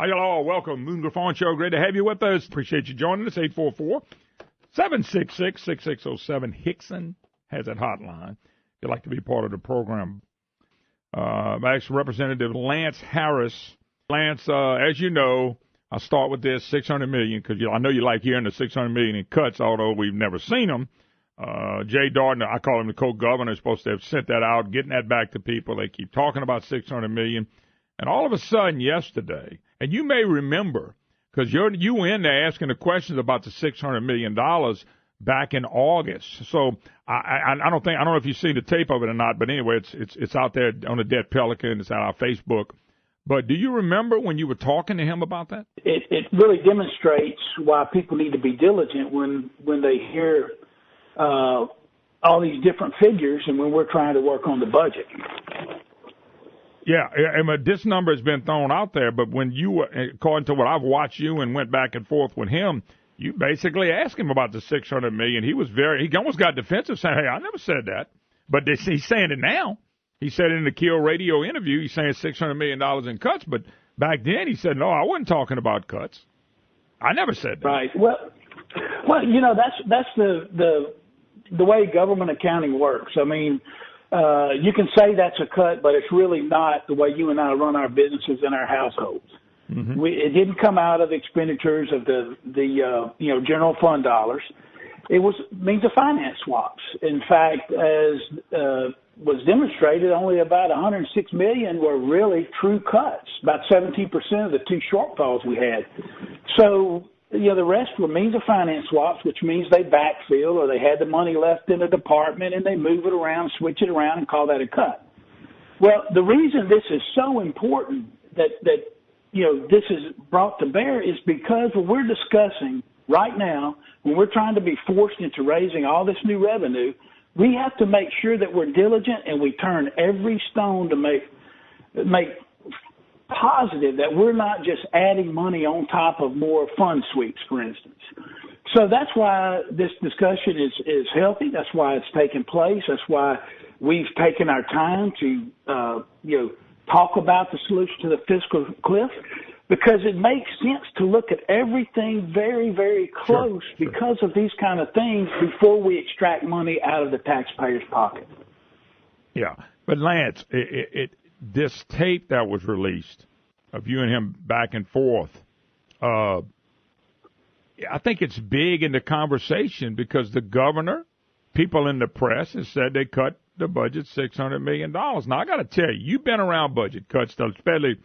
Hi, y'all. Welcome. Moon Griffon Show. Great to have you with us. Appreciate you joining us. 844-766-6607. Hickson has that hotline. If you'd like to be part of the program. Actually, Representative Lance Harris. Lance, as you know, I'll start with this $600 million because I know you like hearing the $600 million in cuts, although we've never seen them. Jay Darden, I call him the co-governor, is supposed to have sent that out, getting that back to people. They keep talking about $600 million. And all of a sudden yesterday, and you may remember, because you were in there asking the questions about the $600 million back in August. So I don't know if you've seen the tape of it or not, but anyway, it's out there on the Dead Pelican. It's on our Facebook. But do you remember when you were talking to him about that? It really demonstrates why people need to be diligent when they hear all these different figures and when we're trying to work on the budget. Yeah, this number has been thrown out there, but when you, according to what I've watched you and went back and forth with him, you basically asked him about the $600 million. He almost got defensive, saying, "Hey, I never said that," but he's saying it now. He said it in the Kill Radio interview. He's saying $600 million in cuts, but back then he said, "No, I wasn't talking about cuts. I never said that." Right. Well, that's the way government accounting works. I mean, you can say that's a cut, but it's really not the way you and I run our businesses and our households. Mm-hmm. It didn't come out of expenditures of the general fund dollars. It was means of finance swaps. In fact, as was demonstrated, only about $106 million were really true cuts, about 17% of the two shortfalls we had. So, the rest were means of finance swaps, which means they backfill or they had the money left in a department and they move it around, switch it around, and call that a cut. Well, the reason this is so important that this is brought to bear is because what we're discussing right now, when we're trying to be forced into raising all this new revenue, we have to make sure that we're diligent and we turn every stone to make positive that we're not just adding money on top of more fund sweeps, for instance. So that's why this discussion is healthy. That's why it's taken place. That's why we've taken our time to talk about the solution to the fiscal cliff, because it makes sense to look at everything very, very close because of these kind of things before we extract money out of the taxpayer's pocket. Yeah, but Lance, this tape that was released of you and him back and forth, I think it's big in the conversation because the governor, people in the press, have said they cut the budget $600 million. Now, I got to tell you, you've been around budget cuts, especially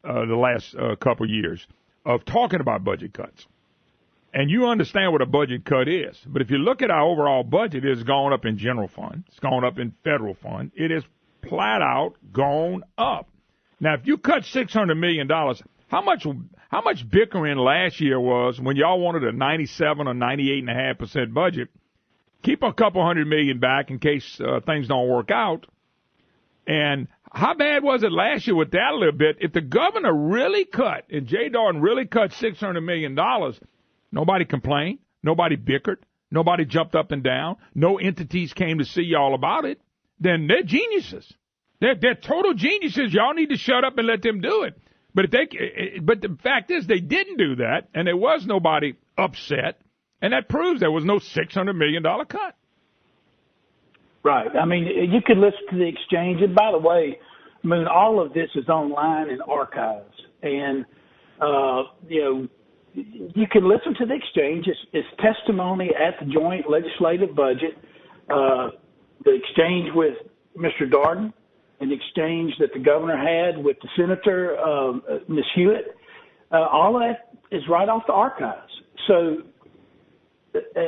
the last couple of years, of talking about budget cuts. And you understand what a budget cut is. But if you look at our overall budget, it has gone up in general fund. It's gone up in federal fund. It is flat out gone up. Now, if you cut $600 million, how much bickering last year was when y'all wanted a 97 or 98.5% budget? Keep a couple $100 million back in case things don't work out. And how bad was it last year with that a little bit? If the governor really cut, and Jay Darden really cut $600 million, nobody complained, nobody bickered, nobody jumped up and down, no entities came to see y'all about it, then they're geniuses. They're total geniuses. Y'all need to shut up and let them do it. But but the fact is they didn't do that, and there was nobody upset, and that proves there was no $600 million cut. Right. I mean, you could listen to the exchange. And by the way, all of this is online in archives. And, you can listen to the exchange. It's testimony at the joint legislative budget, the exchange with Mr. Darden, an exchange that the governor had with the senator, Ms. Hewitt. All of that is right off the archives. So,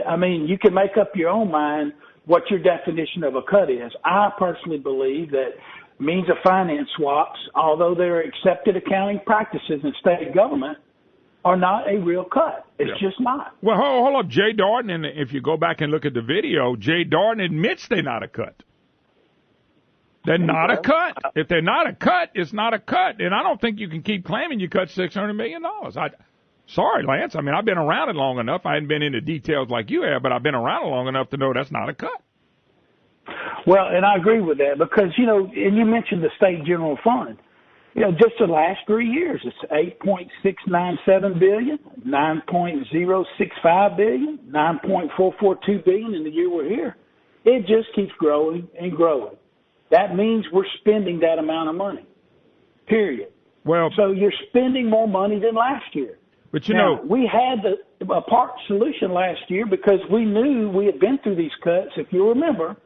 I mean, you can make up your own mind what your definition of a cut is. I personally believe that means of finance swaps, although they're accepted accounting practices in state government, are not a real cut. It's just not. Well, hold up. Jay Darden, and if you go back and look at the video, Jay Darden admits they're not a cut. They're not a cut. If they're not a cut, it's not a cut. And I don't think you can keep claiming you cut $600 million. Sorry, Lance. I mean, I've been around it long enough. I hadn't been into details like you have, but I've been around it long enough to know that's not a cut. Well, and I agree with that because, and you mentioned the state general fund. Just the last 3 years, it's $8.697 billion, $9.065 billion, $9.442 billion in the year we're here. It just keeps growing and growing. That means we're spending that amount of money, period. Well, so you're spending more money than last year. But now, we had a part solution last year because we knew we had been through these cuts. If you remember,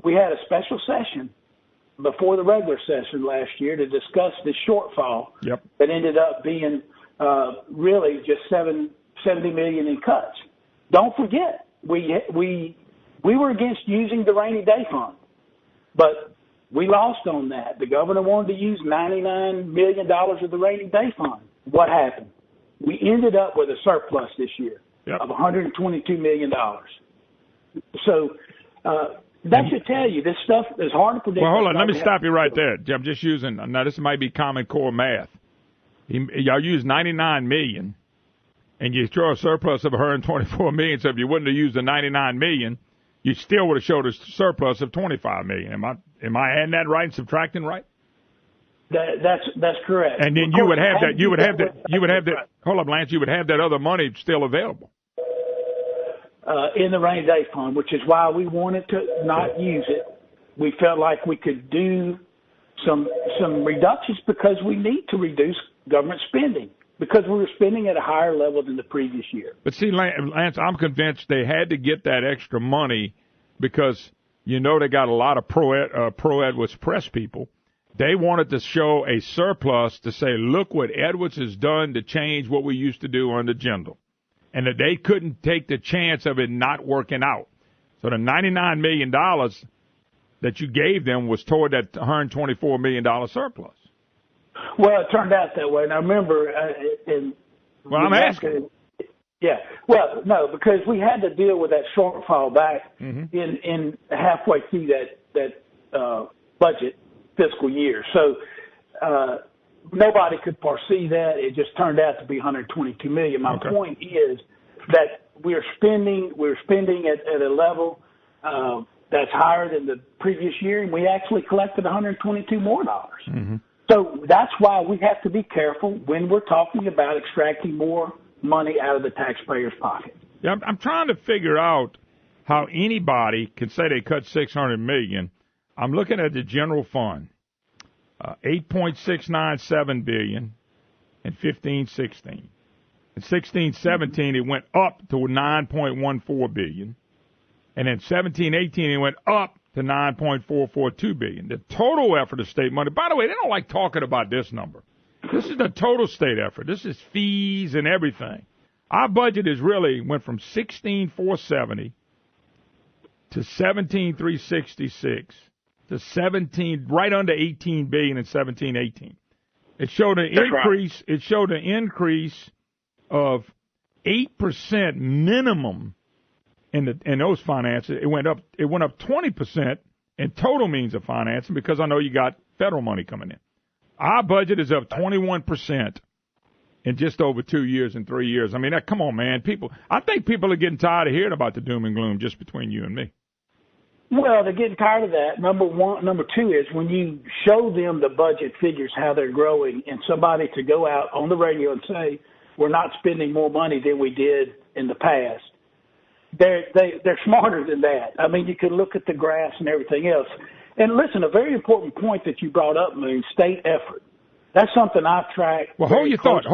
we had a special session before the regular session last year to discuss the shortfall that ended up being really just $70 million in cuts. Don't forget, we were against using the rainy day fund, but we lost on that. The governor wanted to use $99 million of the rainy day fund. What happened? We ended up with a surplus this year of $122 million. So that should tell you this stuff is hard to predict. Well, hold on. Let me stop you right there. I'm just using, now this might be Common Core math. Y'all use $99 million, and you throw a surplus of $124 million. So if you wouldn't have used the $99 million, you still would have showed a surplus of $25 million. Am I adding that right and subtracting right? That's correct. And then you would have that. Hold up, Lance. You would have that other money still available. In the rainy day fund, which is why we wanted to not use it. We felt like we could do some reductions because we need to reduce government spending because we were spending at a higher level than the previous year. But see, Lance, I'm convinced they had to get that extra money because they got a lot of pro-Edwards press people. They wanted to show a surplus to say, look what Edwards has done to change what we used to do under Jindal. And that they couldn't take the chance of it not working out. So the $99 million that you gave them was toward that $124 million surplus. Well, it turned out that way. Now, remember... I'm asking. Yeah. Well, no, because we had to deal with that shortfall back in halfway through that budget fiscal year. So nobody could foresee that. It just turned out to be $122 million. My point is that we're spending at a level that's higher than the previous year, and we actually collected $122 more. So that's why we have to be careful when we're talking about extracting more money out of the taxpayer's pocket. Yeah, I'm trying to figure out how anybody can say they cut $600 million. I'm looking at the general fund, $8.697 billion in 15-16. In 16-17, it went up to $9.14 billion, and in 17-18, it went up to $9.442 billion. The total effort of state money. By the way, they don't like talking about this number. This is the total state effort. This is fees and everything. Our budget is really went from $16,470 to $17,366 to 17, right under $18 billion in 17-18. It showed an increase. Right. It showed an increase of 8% minimum in those finances. It went up 20% in total means of financing because I know you got federal money coming in. Our budget is up 21% in just over 2 years and 3 years. I mean, come on, man. I think people are getting tired of hearing about the doom and gloom just between you and me. Well, they're getting tired of that. Number one. Number two is when you show them the budget figures, how they're growing, and somebody to go out on the radio and say, we're not spending more money than we did in the past. They're smarter than that. I mean, you can look at the graphs and everything else. And listen, a very important point that you brought up, Moon, state effort. That's something I've tracked. Well, hold your thought.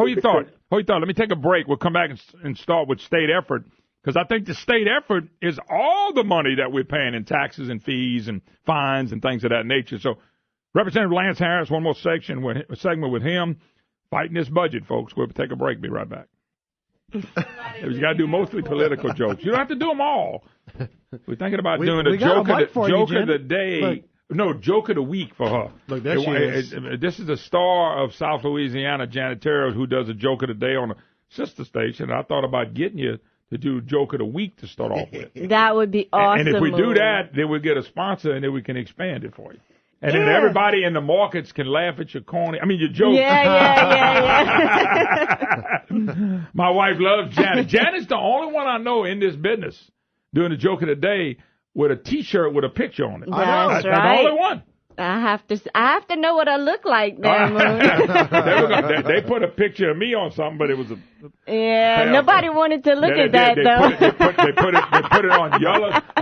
Let me take a break. We'll come back and start with state effort because I think the state effort is all the money that we're paying in taxes and fees and fines and things of that nature. So Representative Lance Harris, one more segment with him, fighting this budget, folks. We'll take a break. Be right back. You got to do mostly political jokes. You don't have to do them all. We're thinking about doing a joke of the day. Look. No, joke of the week for her. Look, there she is. This is the star of South Louisiana, Janet Terrell, who does a joke of the day on a sister station. I thought about getting you to do joke of the week to start off with. That would be awesome. And if we do that, then we'll get a sponsor, and then we can expand it for you. And then everybody in the markets can laugh at your corny. I mean, your joke. Yeah. My wife loves Janet. Janet's the only one I know in this business doing the joke of the day with a T-shirt with a picture on it. That's right. That's the only one. I have to know what I look like there, Moon. They put a picture of me on something, but it was nobody wanted to look at that though. They put it on a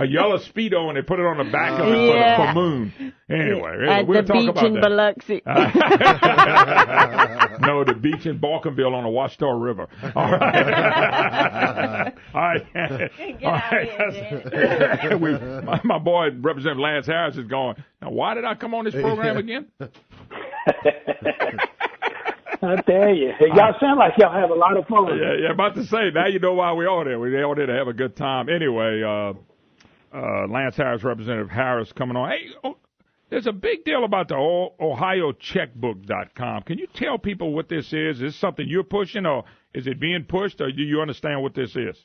yellow Speedo, and they put it on the back of it for Moon. Anyway, at we'll the talk beach about in that. Biloxi. No, the beach in Balkanville on the Washita River. All right. All right. Get out of here, my boy, Representative Lance Harris, is going, now, why did I come on this program again? I tell you. Y'all sound like y'all have a lot of fun. Yeah, about to say, now you know why we're on there. We're on there to have a good time. Anyway, Lance Harris, Representative Harris, coming on. Hey, there's a big deal about the OhioCheckbook.com. Can you tell people what this is? Is this something you're pushing, or is it being pushed, or do you understand what this is?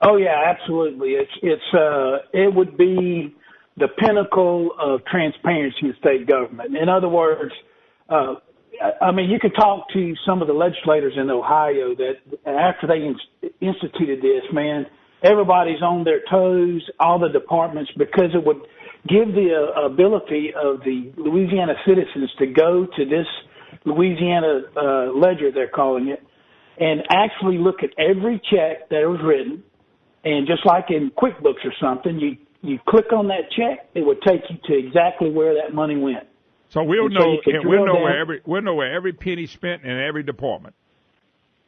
Oh yeah, absolutely. It would be the pinnacle of transparency in state government. In other words, I mean, you can talk to some of the legislators in Ohio that after they instituted this, man, everybody's on their toes, all the departments, because it would give the ability of the Louisiana citizens to go to this Louisiana ledger, they're calling it, and actually look at every check that was written. And just like in QuickBooks or something, you click on that check, it would take you to exactly where that money went. So we'll know where every penny spent in every department.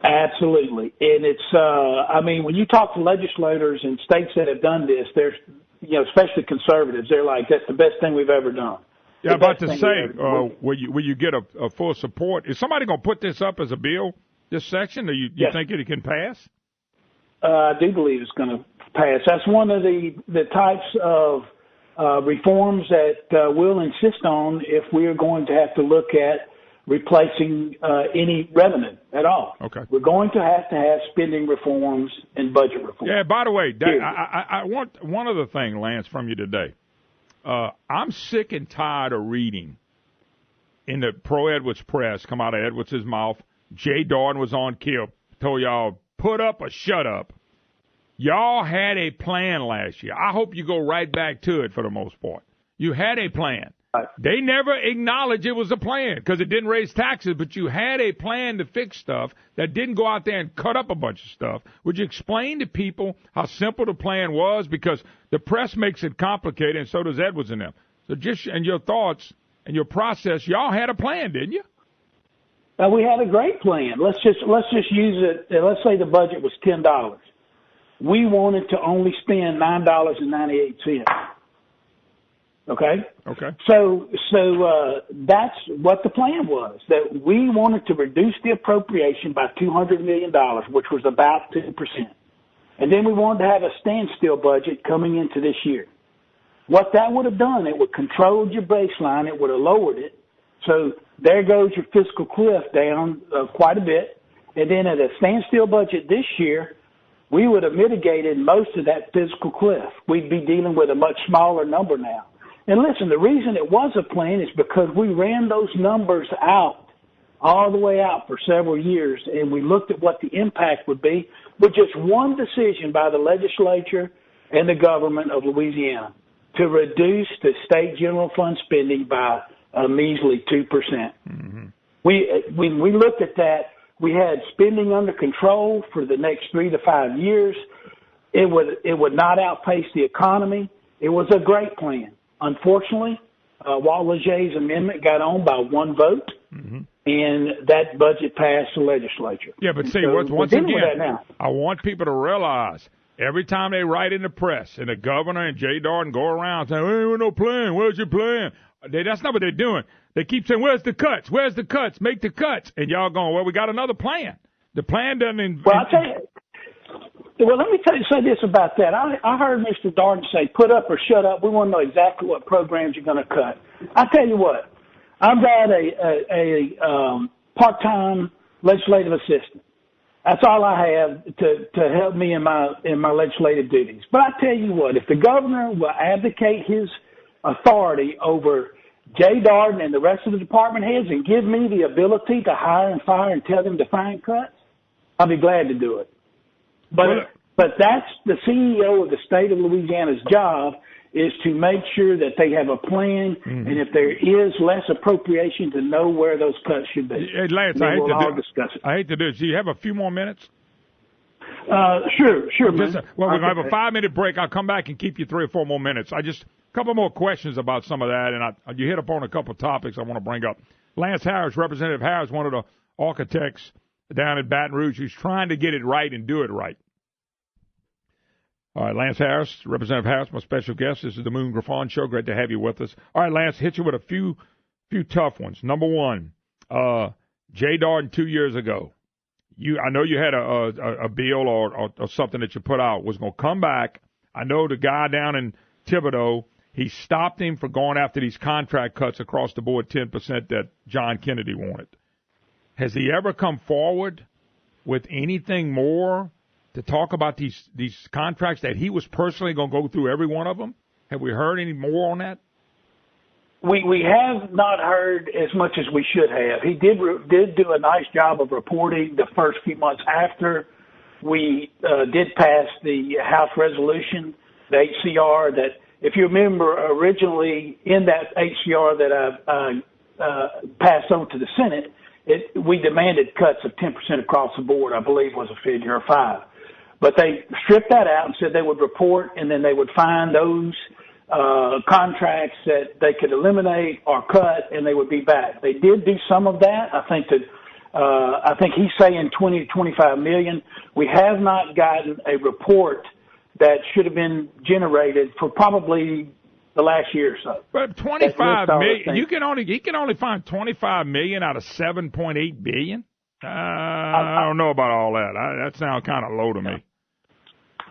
Absolutely. And it's I mean, when you talk to legislators in states that have done this, there's especially conservatives, they're like, that's the best thing we've ever done. Yeah, about to say, will you get a full support? Is somebody going to put this up as a bill, this section, or you yes. think it can pass? I do believe it's going to pass. That's one of the types of reforms that we'll insist on if we are going to have to look at replacing any revenue at all. Okay. We're going to have spending reforms and budget reforms. Yeah, by the way, I want one other thing, Lance, from you today. I'm sick and tired of reading in the pro-Edwards press, come out of Edwards' mouth, Jay Darden was on Kill, told y'all, put up or shut up. Y'all had a plan last year. I hope you go right back to it for the most part. You had a plan. They never acknowledged it was a plan because it didn't raise taxes, but you had a plan to fix stuff that didn't go out there and cut up a bunch of stuff. Would you explain to people how simple the plan was? Because the press makes it complicated, and so does Edwards and them. So and your thoughts and your process, y'all had a plan, didn't you? We had a great plan. Let's just use it. Let's say the budget was $10. We wanted to only spend $9.98. Okay. So that's what the plan was. That we wanted to reduce the appropriation by $200 million, which was about 2%, and then we wanted to have a standstill budget coming into this year. What that would have done, it would control your baseline. It would have lowered it. So there goes your fiscal cliff down quite a bit. And then at a standstill budget this year, we would have mitigated most of that fiscal cliff. We'd be dealing with a much smaller number now. And listen, the reason it was a plan is because we ran those numbers out, all the way out for several years, and we looked at what the impact would be with just one decision by the legislature and the government of Louisiana to reduce the state general fund spending by a measly 2%. Mm-hmm. When we looked at that, we had spending under control for the next 3 to 5 years. It would not outpace the economy. It was a great plan. Unfortunately, Walt Legge's amendment got on by one vote, mm-hmm. and that budget passed the legislature. Yeah, but see, so once again, I want people to realize every time they write in the press and the governor and Jay Darden go around saying, "Hey, no plan. Where's your plan?" That's not what they're doing. They keep saying, "Where's the cuts? Where's the cuts? Make the cuts." And y'all going, "Well, we got another plan." The plan doesn't. Well, I'll tell you. Well, let me say this about that. I heard Mr. Darden say, "Put up or shut up." We want to know exactly what programs you're going to cut. I tell you what, I've got a part-time legislative assistant. That's all I have to help me in my legislative duties. But I tell you what, if the governor will abdicate his authority over Jay Darden and the rest of the department heads and give me the ability to hire and fire and tell them to find cuts, I'll be glad to do it. But that's the CEO of the state of Louisiana's job, is to make sure that they have a plan, and if there is less appropriation, to know where those cuts should be. Hey, Lance, I hate to do it. Do you have a few more minutes? Sure, man. We're going to have a 5-minute break. I'll come back and keep you 3 or 4 more minutes. A couple more questions about some of that, and you hit upon a couple of topics I want to bring up. Lance Harris, Representative Harris, one of the architects down in Baton Rouge, who's trying to get it right and do it right. All right, Lance Harris, Representative Harris, my special guest. This is the Moon Griffon Show. Great to have you with us. All right, Lance, hit you with a few tough ones. Number one, Jay Darden 2 years ago. I know you had a bill or something that you put out was going to come back. I know the guy down in Thibodaux, he stopped him from going after these contract cuts across the board, 10% that John Kennedy wanted. Has he ever come forward with anything more to talk about these contracts that he was personally going to go through every one of them? Have we heard any more on that? We have not heard as much as we should have. He did do a nice job of reporting the first few months after we did pass the House resolution, the HCR, that if you remember originally in that HCR that I passed on to the Senate, we demanded cuts of 10% across the board, I believe was a figure of 5. But they stripped that out and said they would report, and then they would find those contracts that they could eliminate or cut, and they would be back. They did do some of that. I think he's saying 20 to 25 million. We have not gotten a report that should have been generated for probably the last year or so. But 25 million, he can only find 25 million out of 7.8 billion. I don't know about all that. That sounds kind of low to me.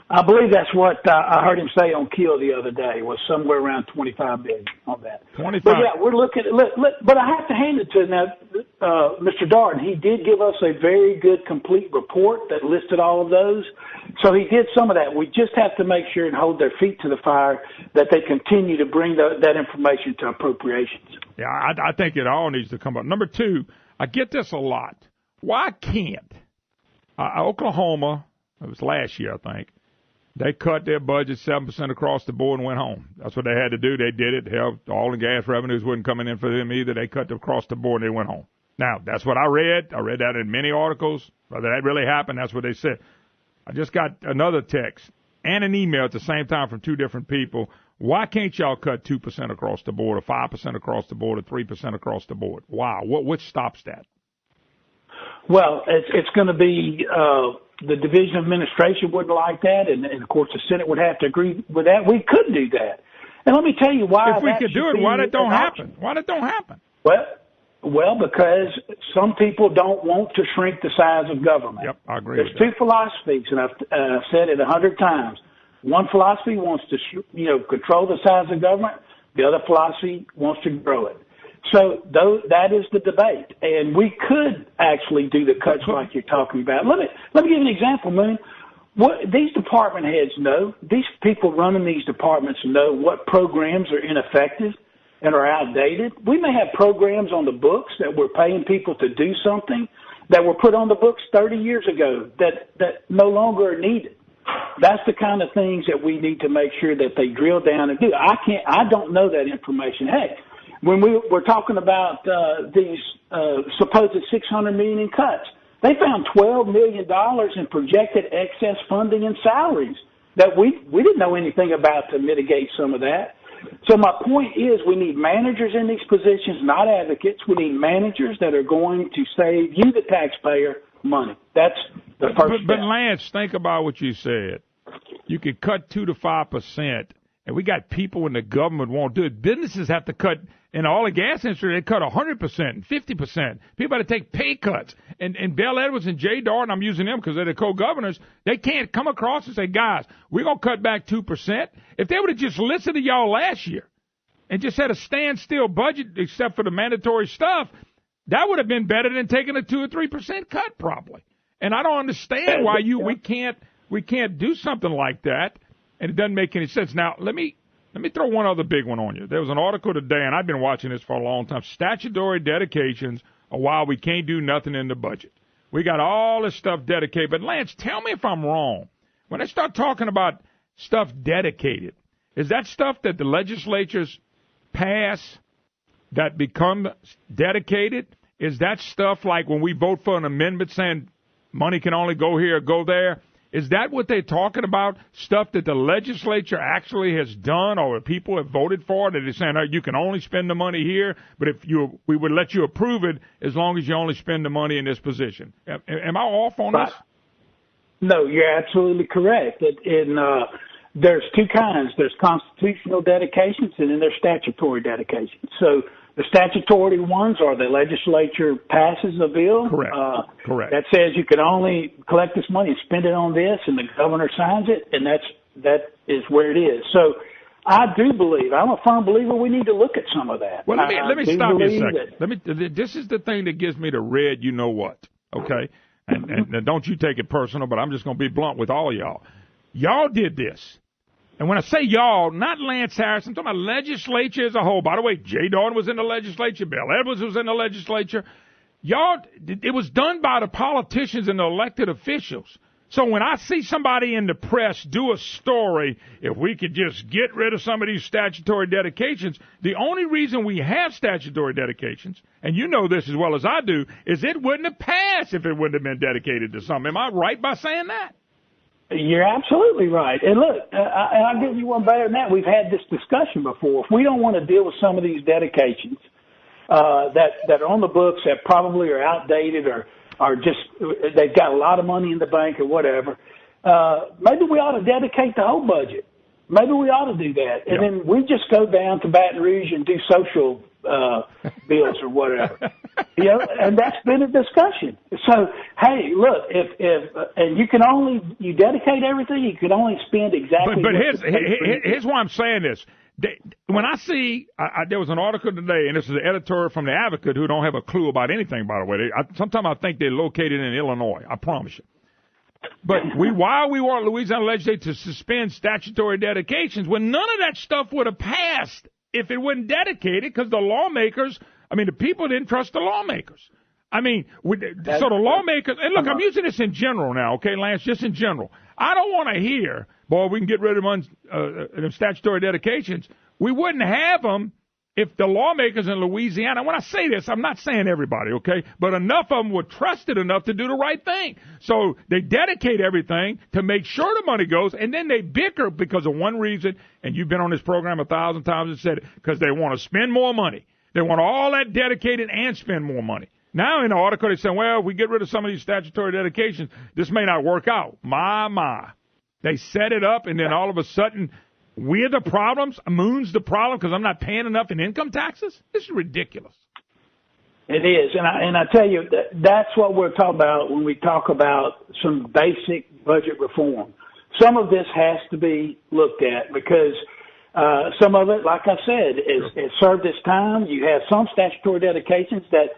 I believe that's what I heard him say on Kill the other day, was somewhere around 25 billion on that. 25. But yeah, we're looking at but I have to hand it to him now, Mr. Darden. He did give us a very good, complete report that listed all of those. So he did some of that. We just have to make sure and hold their feet to the fire that they continue to bring that information to appropriations. Yeah, I think it all needs to come up. Number two, I get this a lot. Why can't Oklahoma, it was last year, I think, they cut their budget 7% across the board and went home. That's what they had to do. They did it. Hell, oil and gas revenues wasn't coming in for them either. They cut across the board and they went home. Now, that's what I read. I read that in many articles. Whether that really happened, that's what they said. I just got another text and an email at the same time from 2 different people. Why can't y'all cut 2% across the board or 5% across the board or 3% across the board? Why? What stops that? Well, it's going to be the Division of Administration wouldn't like that, and of course the Senate would have to agree with that. We could do that, and let me tell you why. If we could do it, why that don't happen? Why that don't happen? Well, because some people don't want to shrink the size of government. Yep, I agree. There's 2 philosophies, and I've said it 100 times. One philosophy wants to, control the size of government. The other philosophy wants to grow it. So that is the debate, and we could actually do the cuts like you're talking about. Let me give you an example, Moon. What these department heads know, these people running these departments know what programs are ineffective and are outdated. We may have programs on the books that we're paying people to do something that were put on the books 30 years ago that no longer are needed. That's the kind of things that we need to make sure that they drill down and do. I don't know that information. Hey, when we're talking about these supposed $600 million in cuts, they found $12 million in projected excess funding and salaries that we didn't know anything about to mitigate some of that. So my point is we need managers in these positions, not advocates. We need managers that are going to save you, the taxpayer, money. That's the first step. But Lance, think about what you said. You could cut 2 to 5%, and we got people in the government won't do it. Businesses have to cut. In the oil and gas industry, they cut 100% and 50%. People have to take pay cuts. And Bill Edwards and Jay Darden, I'm using them because they're the co-governors, they can't come across and say, guys, we're going to cut back 2%. If they would have just listened to y'all last year and just had a standstill budget except for the mandatory stuff, that would have been better than taking a 2 or 3% cut probably. And I don't understand why we can't do something like that, and it doesn't make any sense. Now, let me throw one other big one on you. There was an article today, and I've been watching this for a long time. Statutory dedications are why we can't do nothing in the budget. We got all this stuff dedicated. But, Lance, tell me if I'm wrong. When I start talking about stuff dedicated, Is that stuff that the legislatures pass that become dedicated? Is that stuff like when we vote for an amendment saying money can only go here or go there? Is that what they're talking about? Stuff that the legislature actually has done or people have voted for, that they're saying, oh, you can only spend the money here, but we would let you approve it as long as you only spend the money in this position. Am I off on this? No, you're absolutely correct. There's two kinds. There's constitutional dedications and then there's statutory dedications. So the statutory ones are the legislature passes a bill. Correct. That says you can only collect this money and spend it on this, and the governor signs it, and that is where it is. So I do believe, I'm a firm believer, we need to look at some of that. Well, let me stop you a second. This is the thing that gives me the red you know what, okay? And don't you take it personal, but I'm just going to be blunt with all of y'all. Y'all did this. And when I say y'all, not Lance Harris, I'm talking about legislature as a whole. By the way, Jay Dorn was in the legislature. Bill Edwards was in the legislature. Y'all, it was done by the politicians and the elected officials. So when I see somebody in the press do a story, if we could just get rid of some of these statutory dedications, the only reason we have statutory dedications, and you know this as well as I do, is it wouldn't have passed if it wouldn't have been dedicated to something. Am I right by saying that? You're absolutely right. And look, I'll give you one better than that. We've had this discussion before. If we don't want to deal with some of these dedications that are on the books that probably are outdated or just they've got a lot of money in the bank or whatever, maybe we ought to dedicate the whole budget. Maybe we ought to do that. And then we just go down to Baton Rouge and do social bills or whatever. And that's been a discussion. So, hey, look, if you dedicate everything, you can only spend exactly. But here's why I'm saying this. When I see, there was an article today, and this is an editor from the Advocate who don't have a clue about anything, by the way. Sometimes I think they're located in Illinois. I promise you. But why we want Louisiana legislature to suspend statutory dedications when none of that stuff would have passed if it wasn't dedicated, because the lawmakers, the people didn't trust the lawmakers. So the lawmakers, and look, I'm using this in general now, okay, Lance, just in general. I don't want to hear, boy, we can get rid of them statutory dedications. We wouldn't have them if the lawmakers in Louisiana, when I say this, I'm not saying everybody, okay, but enough of them were trusted enough to do the right thing. So they dedicate everything to make sure the money goes, and then they bicker because of one reason, and you've been on this program 1,000 times and said it, because they want to spend more money. They want all that dedicated and spend more money. Now in the article they say, well, if we get rid of some of these statutory dedications, this may not work out. My. They set it up, and then all of a sudden, we're the problems? Moon's the problem because I'm not paying enough in income taxes? This is ridiculous. It is. And I tell you, that's what we're talking about when we talk about some basic budget reform. Some of this has to be looked at because some of it, like I said, is served its time. You have some statutory dedications that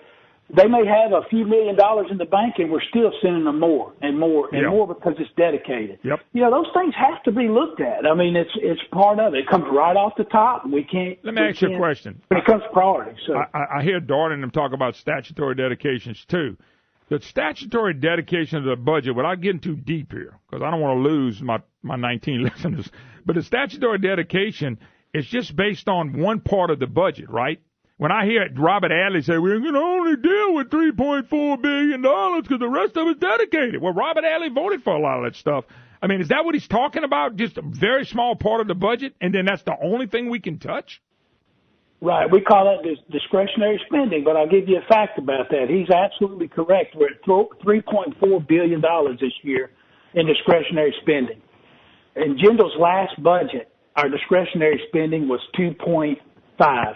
they may have a few $1 million in the bank, and we're still sending them more and more and more because it's dedicated. Yep. Those things have to be looked at. It's part of it. It comes right off the top. We can't. Let me ask you a question. When it comes to priorities. So. I hear Darden and them talk about statutory dedications too. The statutory dedication of the budget, without getting too deep here, because I don't want to lose my 19 listeners, but the statutory dedication is just based on one part of the budget, right? When I hear Robert Adley say, we're going to only deal with $3.4 billion because the rest of it's dedicated. Well, Robert Adley voted for a lot of that stuff. Is that what he's talking about? Just a very small part of the budget, and then that's the only thing we can touch? Right. We call that discretionary spending, but I'll give you a fact about that. He's absolutely correct. We're at $3.4 billion this year in discretionary spending. In Jindal's last budget, our discretionary spending was 2.5,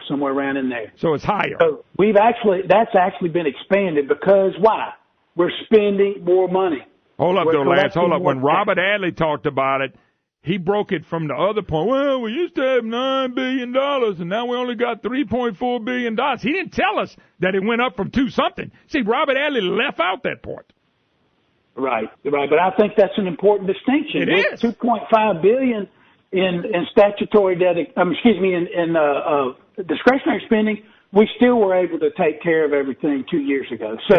somewhere around in there. So it's higher. So that's actually been expanded because why? We're spending more money. Hold up, though, Lance. Hold up. When Robert Adley talked about it, he broke it from the other point. Well, we used to have $9 billion, and now we only got $3.4 billion. He didn't tell us that it went up from 2-something. See, Robert Adley left out that part. Right. But I think that's an important distinction. It is. $2.5 billion in statutory in discretionary spending, we still were able to take care of everything 2 years ago. So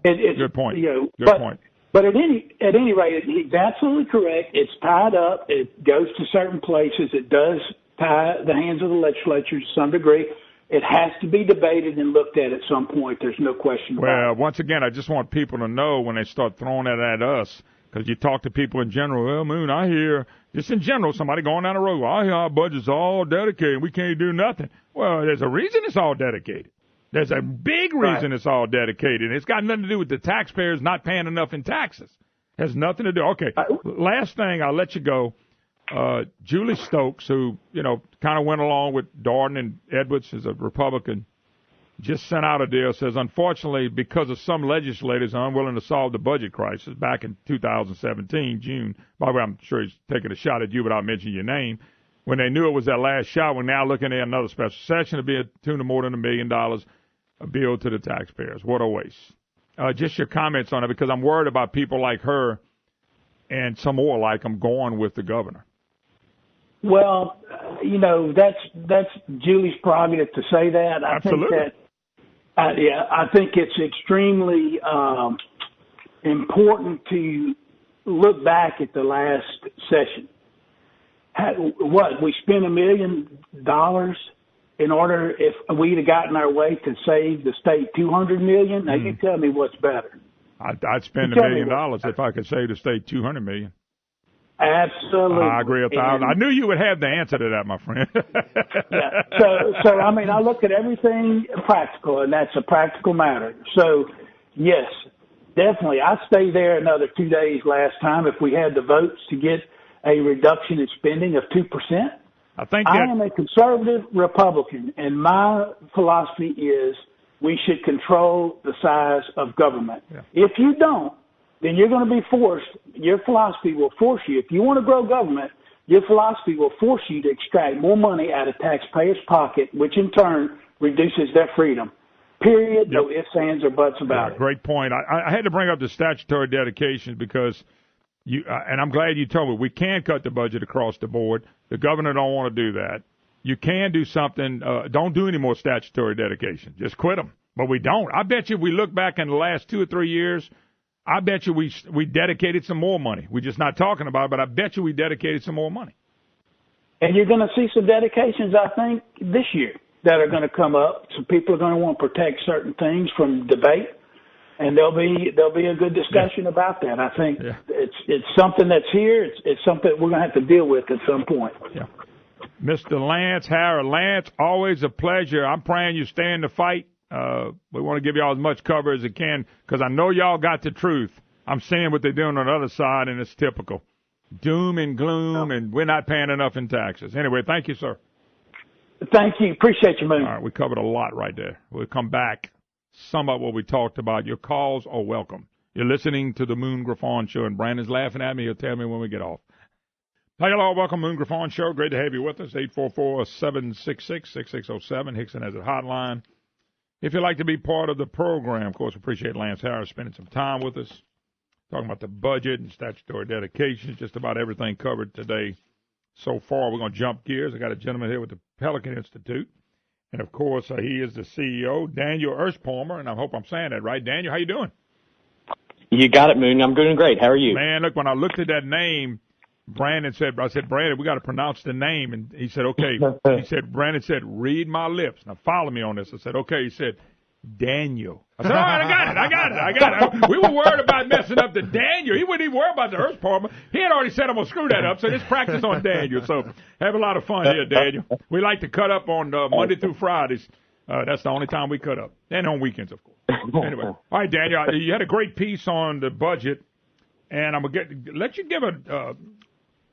it's good point. Good point. But at any rate, he's absolutely correct. It's tied up. It goes to certain places. It does tie the hands of the legislature to some degree. It has to be debated and looked at some point. There's no question about it. Well, once again, I just want people to know when they start throwing it at us, because you talk to people in general, well, Moon, I hear, just in general, somebody going down the road, I hear our budget's all dedicated. We can't do nothing. Well, there's a reason it's all dedicated. There's a big reason It's all dedicated. It's got nothing to do with the taxpayers not paying enough in taxes. It has nothing to do. Okay, last thing, I'll let you go. Julie Stokes, who, kind of went along with Darden and Edwards as a Republican, just sent out a deal, says, unfortunately, because of some legislators are unwilling to solve the budget crisis back in 2017, June, by the way, I'm sure he's taking a shot at you without mentioning your name, when they knew it was their last shot, we're now looking at another special session to be a tune of more than $1 million, a bill to the taxpayers. What a waste. Just your comments on it, because I'm worried about people like her and some more like them going with the governor. Well, that's Julie's prerogative to say that. Absolutely. I think it's extremely important to look back at the last session. We spent $1 million in order, if we'd have gotten our way, to save the state $200 million. Now you tell me what's better. I'd spend $1 million if I could save the state $200 million. Absolutely. I agree 1,000. I knew you would have the answer to that, my friend. Yeah. So I look at everything practical, and that's a practical matter. So, yes, definitely. I stayed there another 2 days last time if we had the votes to get a reduction in spending of 2%. I am a conservative Republican, and my philosophy is we should control the size of government. Yeah. If you don't, then you're going to be forced. Your philosophy will force you. If you want to grow government, your philosophy will force you to extract more money out of taxpayers' pocket, which in turn reduces their freedom. Period. Yep. No ifs, ands, or buts about it. Great point. I had to bring up the statutory dedication because and I'm glad you told me we can cut the budget across the board. The governor don't want to do that. You can do something. Don't do any more statutory dedication. Just quit them. But we don't. I bet you if we look back in the last 2 or 3 years, I bet you we dedicated some more money. We're just not talking about it, but I bet you we dedicated some more money. And you're going to see some dedications, I think, this year that are going to come up. Some people are going to want to protect certain things from debate, and there'll be a good discussion about that. I think it's something that's here. It's something we're going to have to deal with at some point. Yeah. Mr. Lance Harrah. Lance, always a pleasure. I'm praying you stay in the fight. We want to give y'all as much cover as we can because I know y'all got the truth. I'm seeing what they're doing on the other side, and it's typical. Doom and gloom, and we're not paying enough in taxes. Anyway, thank you, sir. Thank you. Appreciate you, Moon. All right, we covered a lot right there. We'll come back, sum up what we talked about. Your calls are welcome. You're listening to the Moon Griffon Show, and Brandon's laughing at me. He'll tell me when we get off. Hi, hello, welcome, Moon Griffon Show. Great to have you with us. 844-766-6607. Hickson has a hotline. If you'd like to be part of the program, of course, appreciate Lance Harris spending some time with us, talking about the budget and statutory dedications, just about everything covered today so far. We're going to jump gears. I got a gentleman here with the Pelican Institute, and, of course, he is the CEO, Daniel Erspamer, and I hope I'm saying that right. Daniel, how you doing? You got it, Moon. I'm doing great. How are you? Man, look, when I looked at that name, Brandon said, Brandon, we got to pronounce the name. And he said, okay. Brandon said, read my lips. Now, follow me on this. I said, okay. He said, Daniel. I said, all right, I got it. We were worried about messing up the Daniel. He wouldn't even worry about the Erspamer. He had already said, I'm going to screw that up. So let's practice on Daniel. So have a lot of fun here, Daniel. We like to cut up on Monday through Fridays. That's the only time we cut up. And on weekends, of course. Anyway. All right, Daniel, you had a great piece on the budget. And I'm going to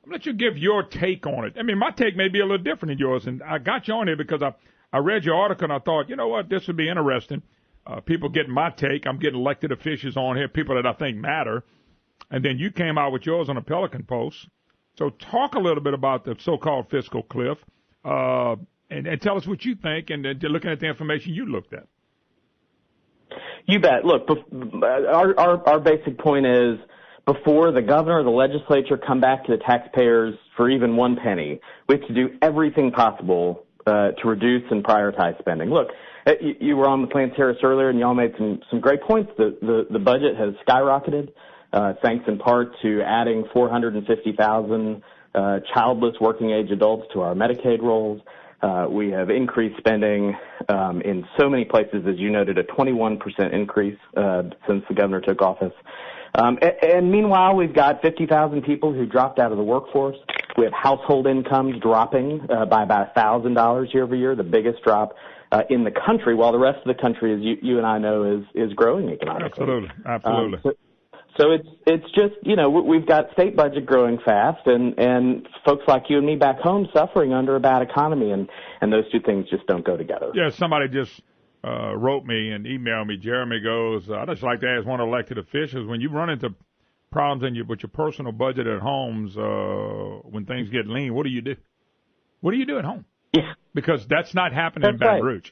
let you give your take on it. I mean, my take may be a little different than yours, and I got you on here because I read your article and I thought, you know what, this would be interesting. People getting my take. I'm getting elected officials on here, people that I think matter. And then you came out with yours on the Pelican Post. So talk a little bit about the so-called fiscal cliff and tell us what you think and looking at the information you looked at. You bet. Look, our basic point is, before the governor or the legislature come back to the taxpayers for even 1 penny, we have to do everything possible to reduce and prioritize spending. Look, you were on the Lance Harris earlier, and y'all made some great points. The budget has skyrocketed, thanks in part to adding 450,000 childless working-age adults to our Medicaid rolls. We have increased spending in so many places, as you noted, a 21% increase since the governor took office. And meanwhile, we've got 50,000 people who dropped out of the workforce. We have household incomes dropping by about $1,000 year over year, the biggest drop in the country, while the rest of the country, as you and I know, is growing economically. Absolutely. So it's just, we've got state budget growing fast and folks like you and me back home suffering under a bad economy, and those two things just don't go together. Yeah, somebody just wrote me and emailed me. Jeremy goes, I'd just like to ask one elected officials, when you run into problems with your personal budget at homes, when things get lean, what do you do? What do you do at home? Yeah. Because that's not happening in Baton Rouge.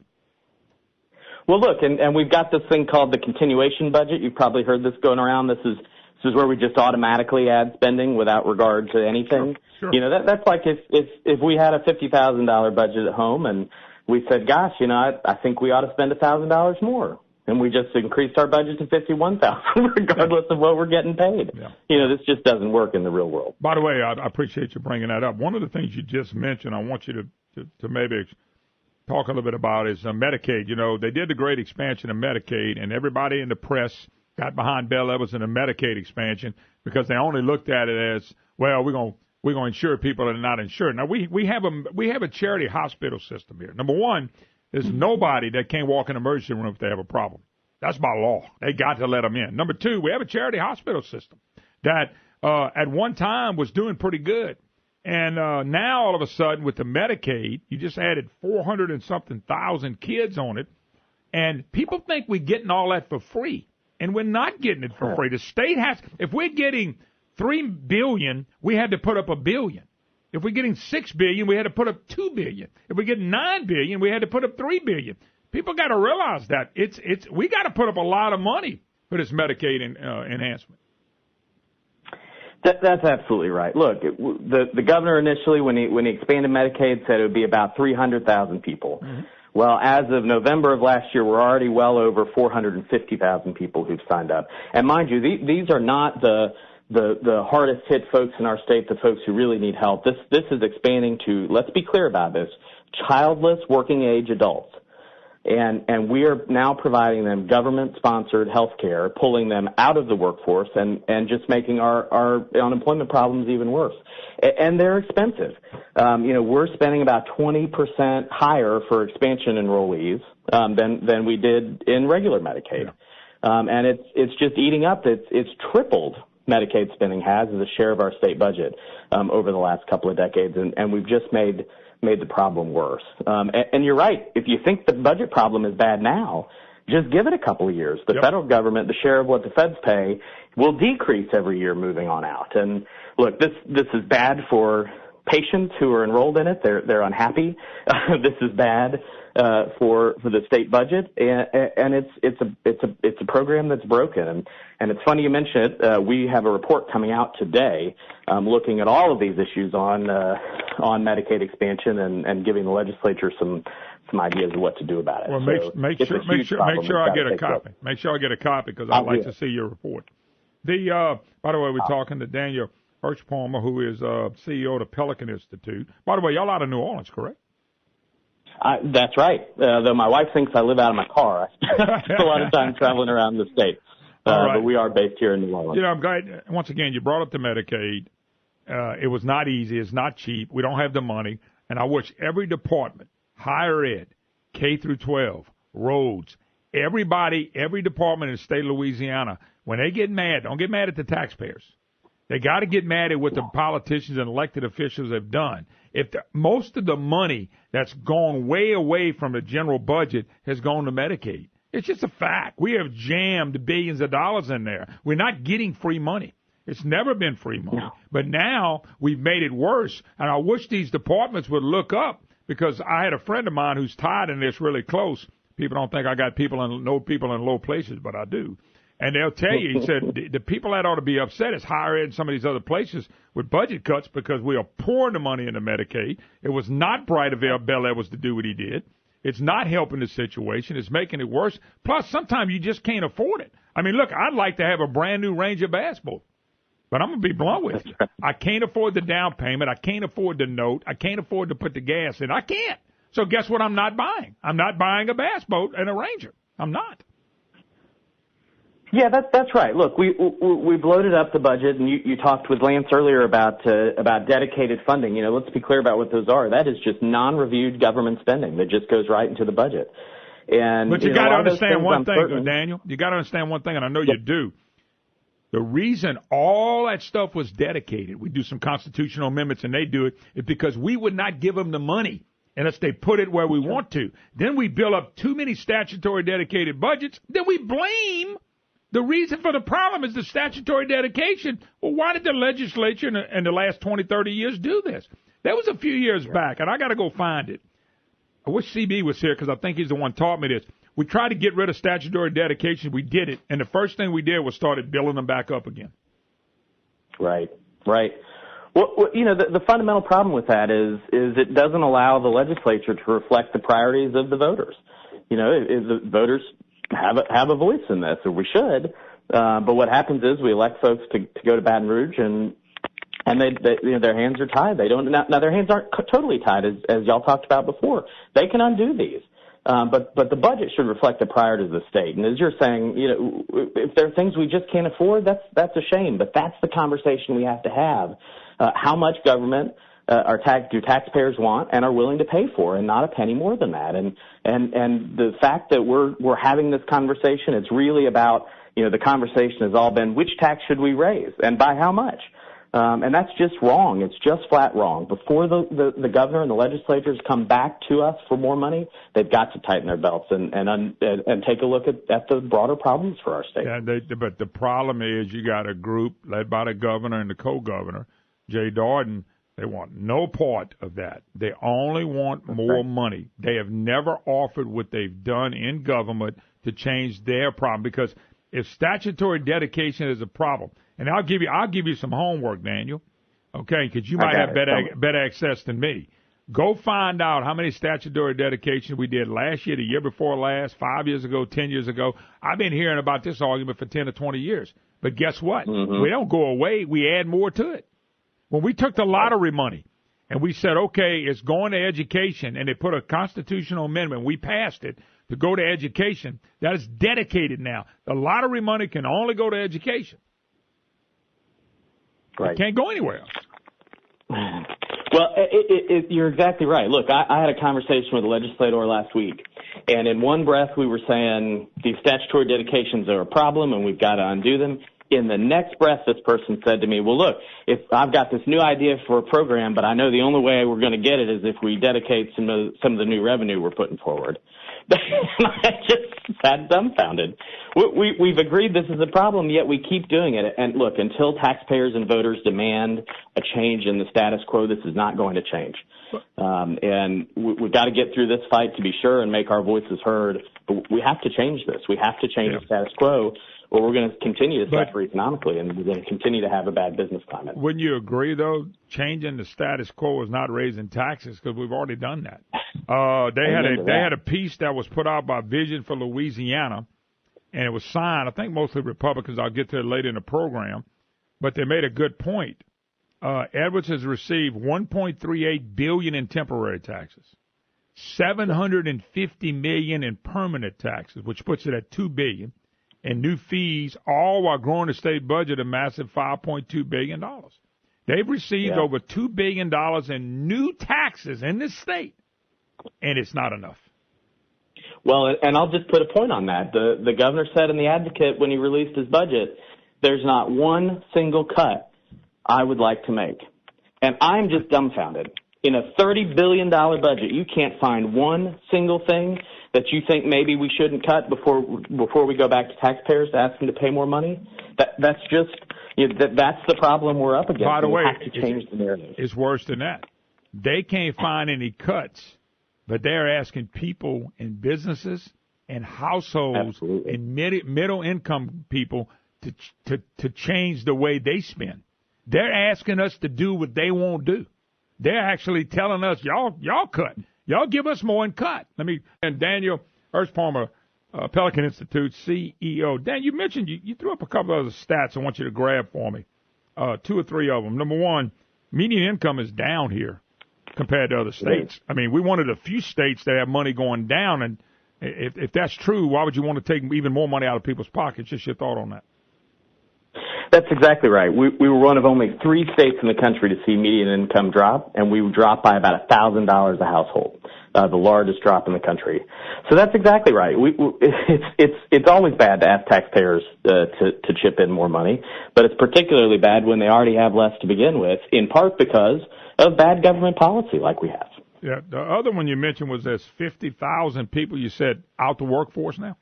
Well, look, and we've got this thing called the continuation budget. You've probably heard this going around. This is where we just automatically add spending without regard to anything. Sure. That's like if we had a $50,000 budget at home and we said, gosh, I think we ought to spend $1,000 more. And we just increased our budget to $51,000 regardless of what we're getting paid. Yeah. This just doesn't work in the real world. By the way, I appreciate you bringing that up. One of the things you just mentioned, I want you to maybe talk a little bit about is Medicaid. They did the great expansion of Medicaid, and everybody in the press got behind Bell Evans in the Medicaid expansion because they only looked at it as, well, we're going to insure people that are not insured. Now, we have a charity hospital system here. Number one, there's nobody that can't walk in an emergency room if they have a problem. That's by law. They got to let them in. Number two, we have a charity hospital system that at one time was doing pretty good. And now, all of a sudden, with the Medicaid, you just added 400 and something thousand kids on it. And people think we're getting all that for free. And we're not getting it for free. The state has, if we're getting $3 billion, we had to put up $1 billion. If we're getting $6 billion, we had to put up $2 billion. If we're getting $9 billion, we had to put up $3 billion. People got to realize that we got to put up a lot of money for this Medicaid enhancement. That's absolutely right. Look, the governor initially, when he expanded Medicaid, said it would be about 300,000 people. Mm-hmm. Well, as of November of last year, we're already well over 450,000 people who've signed up. And mind you, these are not the hardest hit folks in our state, the folks who really need help. This is expanding to, let's be clear about this, childless working age adults. And we are now providing them government-sponsored health care, pulling them out of the workforce and just making our unemployment problems even worse. And they're expensive. We're spending about 20% higher for expansion enrollees than we did in regular Medicaid. And it's just eating up. It's tripled Medicaid spending has as a share of our state budget over the last couple of decades, and we've just made the problem worse. And you're right. If you think the budget problem is bad now, just give it a couple of years. The federal government, the share of what the feds pay, will decrease every year moving on out. And look, this is bad for patients who are enrolled in it. They're unhappy. This is bad for the state budget, and it's a program that's broken. And it's funny you mention it. We have a report coming out today looking at all of these issues on Medicaid expansion and giving the legislature some ideas of what to do about it. Well, make sure I get a copy. Make sure I get a copy because I'd like to see your report. By the way, we're talking to Daniel Erspamer, who is CEO of the Pelican Institute. By the way, y'all out of New Orleans, correct? That's right. Though my wife thinks I live out of my car. I spend a lot of time traveling around the state. Right. But we are based here in New Orleans. I'm glad. Once again, you brought up the Medicaid. It was not easy. It's not cheap. We don't have the money. And I wish every department, higher ed, K through 12, roads, every department in the state of Louisiana, when they get mad, don't get mad at the taxpayers. They got to get mad at what the politicians and elected officials have done. If most of the money that's gone way away from the general budget has gone to Medicaid, it's just a fact. We have jammed billions of dollars in there. We're not getting free money. It's never been free money. No. But now we've made it worse, and I wish these departments would look up because I had a friend of mine who's tied in this really close. People don't think I got know people in low places, but I do. And they'll tell you, he said, the people that ought to be upset is higher ed and some of these other places with budget cuts because we are pouring the money into Medicaid. It was not bright of Bell Evans to do what he did. It's not helping the situation. It's making it worse. Plus, sometimes you just can't afford it. I mean, look, I'd like to have a brand new Ranger bass boat. But I'm going to be blunt with you. I can't afford the down payment. I can't afford the note. I can't afford to put the gas in. I can't. So guess what I'm not buying? I'm not buying a bass boat and a Ranger. I'm not. Yeah, that's right. Look, we've loaded up the budget, and you talked with Lance earlier about dedicated funding. You know, let's be clear about what those are. That is just non-reviewed government spending that just goes right into the budget. And but you got to understand one thing, Daniel. You got to understand one thing, and I know you do. The reason all that stuff was dedicated, we do some constitutional amendments and they do it, is because we would not give them the money unless they put it where we want to. Then we build up too many statutory dedicated budgets. Then we blame the reason for the problem is the statutory dedication. Well, why did the legislature in the last 20, 30 years do this? That was a few years back, and I got to go find it. I wish CB was here because I think he's the one taught me this. We tried to get rid of statutory dedication. We did it, and the first thing we did was started building them back up again. Right. Well, you know, the fundamental problem with that is it doesn't allow the legislature to reflect the priorities of the voters. You know, the voters have a voice in this, or we should. But what happens is we elect folks to go to Baton Rouge, and they you know, their hands are tied. They don't now their hands aren't totally tied as y'all talked about before. They can undo these. But the budget should reflect the priorities of the state. And as you're saying, you know, if there are things we just can't afford, that's a shame. But that's the conversation we have to have. How much government do taxpayers want and are willing to pay for, and not a penny more than that. And the fact that we're having this conversation, it's really about, you know, the conversation has all been which tax should we raise and by how much. And that's just wrong. It's just flat wrong. Before the governor and the legislatures come back to us for more money, they've got to tighten their belts and take a look at the broader problems for our state. Yeah, but the problem is you got a group led by the governor and the co-governor, Jay Darden. They want no part of that. They only want more money. They have never offered what they've done in government to change their problem, because if statutory dedication is a problem, and I'll give you some homework, Daniel, okay, because you might have better access than me. Go find out how many statutory dedications we did last year, the year before last, 5 years ago, 10 years ago. I've been hearing about this argument for 10 or 20 years. But guess what? Mm-hmm. We don't go away. We add more to it. When we took the lottery money and we said, okay, it's going to education, and they put a constitutional amendment, we passed it to go to education, that is dedicated now. The lottery money can only go to education. Right. It can't go anywhere else. Well, you're exactly right. Look, I had a conversation with a legislator last week, and in one breath we were saying these statutory dedications are a problem and we've got to undo them. In the next breath, this person said to me, well, look, if I've got this new idea for a program, but I know the only way we're going to get it is if we dedicate some of the new revenue we're putting forward. I just sat dumbfounded. We've agreed this is a problem, yet we keep doing it. And look, until taxpayers and voters demand a change in the status quo, this is not going to change. And we've got to get through this fight to be sure and make our voices heard. But we have to change this. We have to change the status quo, or we're going to continue to suffer economically, and we're going to continue to have a bad business climate. Wouldn't you agree, though, changing the status quo is not raising taxes, because we've already done that? They had a piece that was put out by Vision for Louisiana, and it was signed, I think mostly Republicans. I'll get to it later in the program, but they made a good point. Edwards has received $1.38 billion in temporary taxes, $750 million in permanent taxes, which puts it at $2 billion. And new fees, all while growing the state budget a massive $5.2 billion. They've received over $2 billion in new taxes in this state, and it's not enough. Well, and I'll just put a point on that. The governor said in the Advocate when he released his budget, there's not one single cut I would like to make. And I'm just dumbfounded. In a $30 billion budget, you can't find one single thing that you think maybe we shouldn't cut before we go back to taxpayers to ask them to pay more money. That's just that's the problem we're up against. By the way, we have to change the narrative. It's worse than that. They can't find any cuts, but they're asking people and businesses and households and middle income people to change the way they spend. They're asking us to do what they won't do. They're actually telling us, y'all cut. Y'all give us more and cut. And Daniel Erspamer, Pelican Institute CEO. Dan, you mentioned you threw up a couple of other stats I want you to grab for me. two or three of them. Number one, median income is down here compared to other states. I mean, we wanted a few states that have money going down, and if that's true, why would you want to take even more money out of people's pockets? Just your thought on that. That's exactly right. We were one of only 3 states in the country to see median income drop, and we dropped by about $1,000 a household, the largest drop in the country. So that's exactly right. It's always bad to ask taxpayers to chip in more money, but it's particularly bad when they already have less to begin with, in part because of bad government policy like we have. Yeah, the other one you mentioned was there's 50,000 people you said out the workforce now.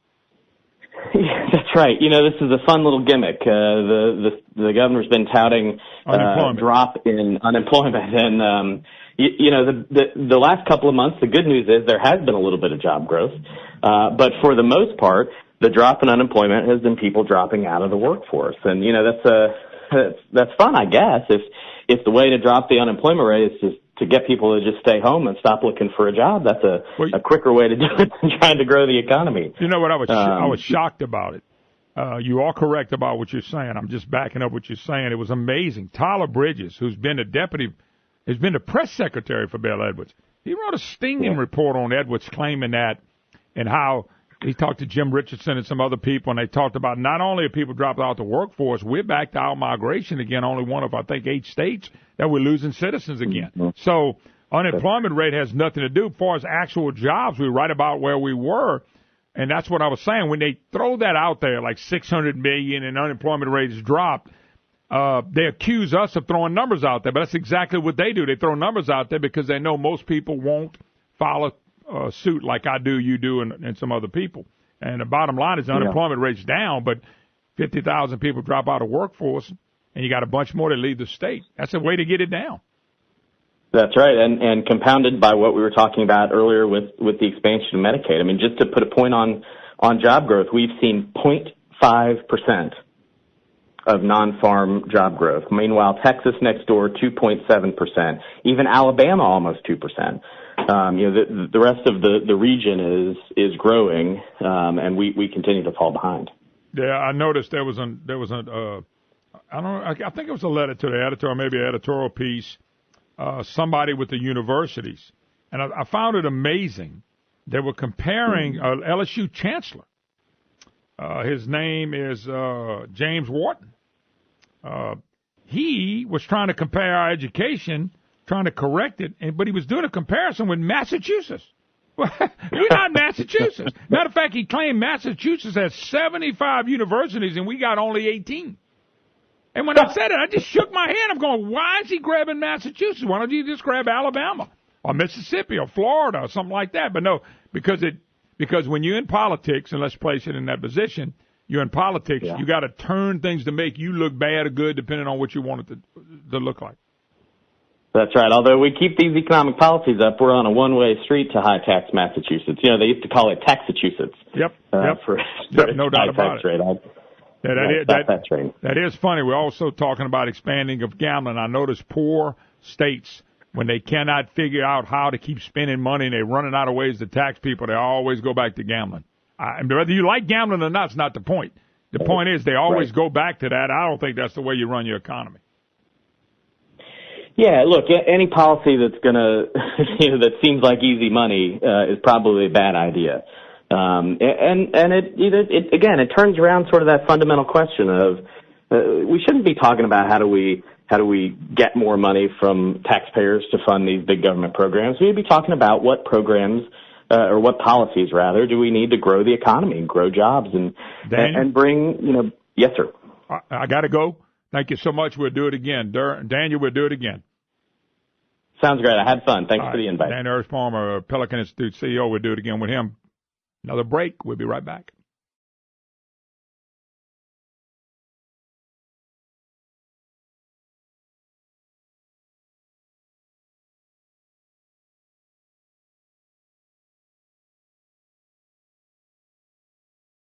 Yeah, that's right. You know, this is a fun little gimmick. The governor's been touting drop in unemployment, and the last couple of months, the good news is there has been a little bit of job growth, but for the most part, the drop in unemployment has been people dropping out of the workforce, and that's fun, I guess. If the way to drop the unemployment rate is to get people to just stay home and stop looking for a job, that's a quicker way to do it than trying to grow the economy. You know what? I was shocked about it. You are correct about what you're saying. I'm just backing up what you're saying. It was amazing. Tyler Bridges, who's been the press secretary for Bill Edwards, he wrote a stinging report on Edwards claiming that and how he talked to Jim Richardson and some other people, and they talked about not only are people dropping out the workforce, we're back to out-migration again, only one of, I think, 8 states that we're losing citizens again. Mm-hmm. So unemployment rate has nothing to do. As far as actual jobs, we're right about where we were, and that's what I was saying. When they throw that out there, like 600 million and unemployment rate has dropped, they accuse us of throwing numbers out there, but that's exactly what they do. They throw numbers out there because they know most people won't follow suit like I do, you do, and some other people. And the bottom line is the unemployment rate's down, but 50,000 people drop out of workforce, and you got a bunch more that leave the state. That's a way to get it down. That's right, and compounded by what we were talking about earlier with the expansion of Medicaid. I mean, just to put a point on job growth, we've seen 0.5% of non-farm job growth. Meanwhile, Texas next door, 2.7%. Even Alabama, almost 2%. The rest of the region is growing, and we continue to fall behind. Yeah, I noticed there was I think it was a letter to the editor, or maybe an editorial piece, somebody with the universities, and I found it amazing. They were comparing LSU chancellor. His name is James Wharton. He was trying to compare our education, trying to correct it, but he was doing a comparison with Massachusetts. We're not Massachusetts. Matter of fact, he claimed Massachusetts has 75 universities, and we got only 18. And when I said it, I just shook my head. I'm going, why is he grabbing Massachusetts? Why don't you just grab Alabama or Mississippi or Florida or something like that? But no, because when you're in politics, and let's place it in that position, you're in politics, you got to turn things to make you look bad or good depending on what you want it to look like. That's right. Although we keep these economic policies up, we're on a one-way street to high-tax Massachusetts. You know, they used to call it Taxachusetts. Yep. No doubt about it. That is funny. We're also talking about expanding of gambling. I notice poor states, when they cannot figure out how to keep spending money and they're running out of ways to tax people, they always go back to gambling. Whether you like gambling or not is not the point. The point is they always go back to that. I don't think that's the way you run your economy. Yeah, look, any policy that's gonna, that seems like easy money, is probably a bad idea. And it turns around sort of that fundamental question of, we shouldn't be talking about how do we get more money from taxpayers to fund these big government programs. We'd be talking about what programs, or what policies rather, do we need to grow the economy and grow jobs and bring, yes, sir. I gotta go. Thank you so much. We'll do it again. Daniel, we'll do it again. Sounds great. I had fun. Thanks for the invite. Dan Erspamer, Pelican Institute CEO. We'll do it again with him. Another break. We'll be right back.